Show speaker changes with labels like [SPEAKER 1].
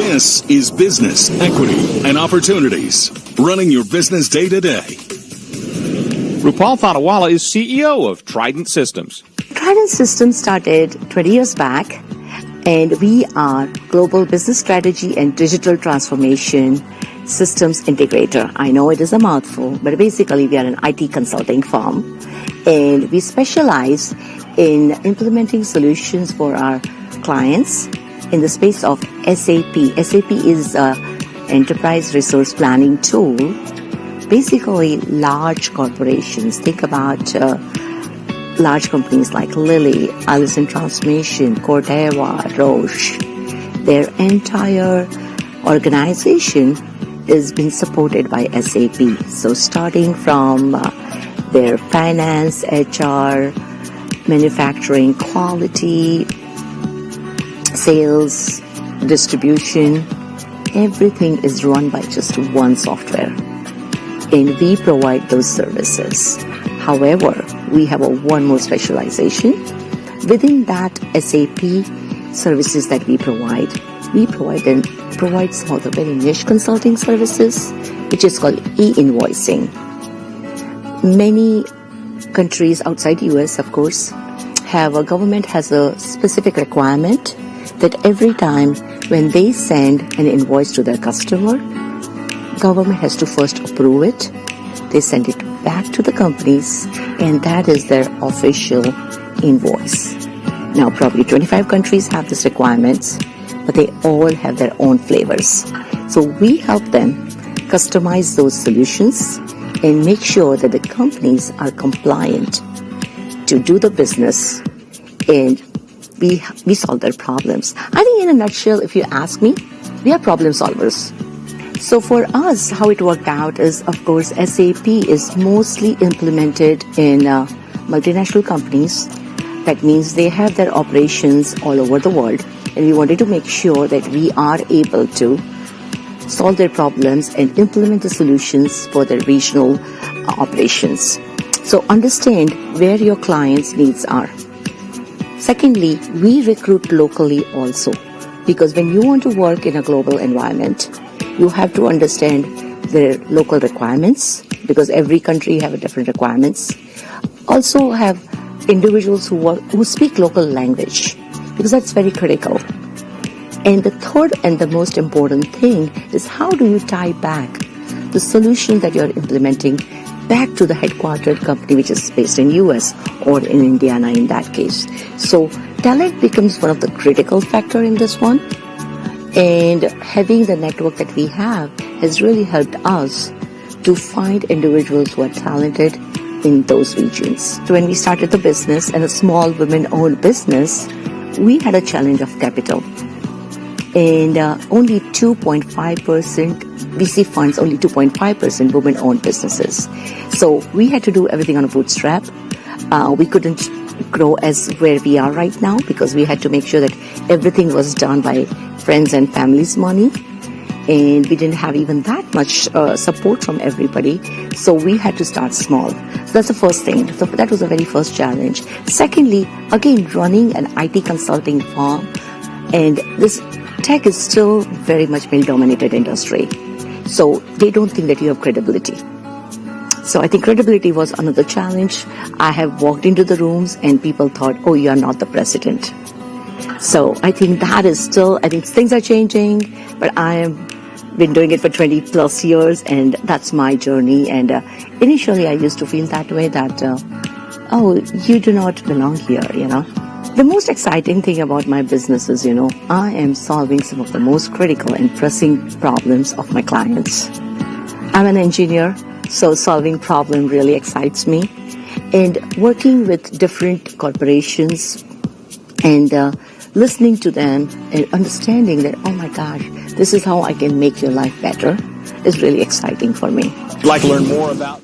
[SPEAKER 1] This is Business, Equity, and Opportunities, running your business day to day.
[SPEAKER 2] Rupal is CEO of Trident Systems.
[SPEAKER 3] Trident Systems started 20 years back, and we are global business strategy and digital transformation systems integrator. I know it is a mouthful, but basically we are an IT consulting firm, and we specialize in implementing solutions for our clients in the space of SAP. SAP is an enterprise resource planning tool. Basically, large corporations, think about large companies like Lilly, Allison Transmission, Corteva, Roche. Their entire organization is being supported by SAP. So starting from their finance, HR, manufacturing, quality, sales, distribution, everything is run by just one software. And we provide those services. However, we have one more specialization. Within that SAP services that we provide some of the very niche consulting services, which is called e-invoicing. Many countries outside US, of course, government has a specific requirement that every time when they send an invoice to their customer, government has to first approve it. They send it back to the companies, and that is their official invoice. Now, probably 25 countries have these requirements, but they all have their own flavors. So we help them customize those solutions and make sure that the companies are compliant to do the business, and we solve their problems. I think in a nutshell, if you ask me, we are problem solvers. So for us, how it worked out is, of course, SAP is mostly implemented in multinational companies. That means they have their operations all over the world. And we wanted to make sure that we are able to solve their problems and implement the solutions for their regional operations. So understand where your clients' needs are. Secondly, we recruit locally also, because when you want to work in a global environment, you have to understand their local requirements, because every country have different requirements. Also have individuals who speak local language, because that's very critical. And the third and the most important thing is, how do you tie back the solution that you're implementing back to the headquartered company, which is based in US or in Indiana in that case. So talent becomes one of the critical factor in this one. And having the network that we have has really helped us to find individuals who are talented in those regions. So when we started the business, and a small women-owned business, we had a challenge of capital. And only 2.5% VC funds, only 2.5% women-owned businesses. So we had to do everything on a bootstrap. We couldn't grow as where we are right now, because we had to make sure that everything was done by friends and family's money. And we didn't have even that much support from everybody. So we had to start small. So that's the first thing. So that was the very first challenge. Secondly, again, running an IT consulting firm. And this tech is still very much male-dominated industry. So they don't think that you have credibility. So I think credibility was another challenge. I have walked into the rooms and people thought, oh, you are not the president. So I think that is still, I think things are changing, but I have been doing it for 20 plus years, and that's my journey. And initially I used to feel that way, that, oh, you do not belong here, you know. The most exciting thing about my business is, you know, I am solving some of the most critical and pressing problems of my clients. I'm an engineer, so solving problem really excites me. And working with different corporations and listening to them and understanding that, oh my gosh, this is how I can make your life better, is really exciting for me.
[SPEAKER 2] Like to learn more about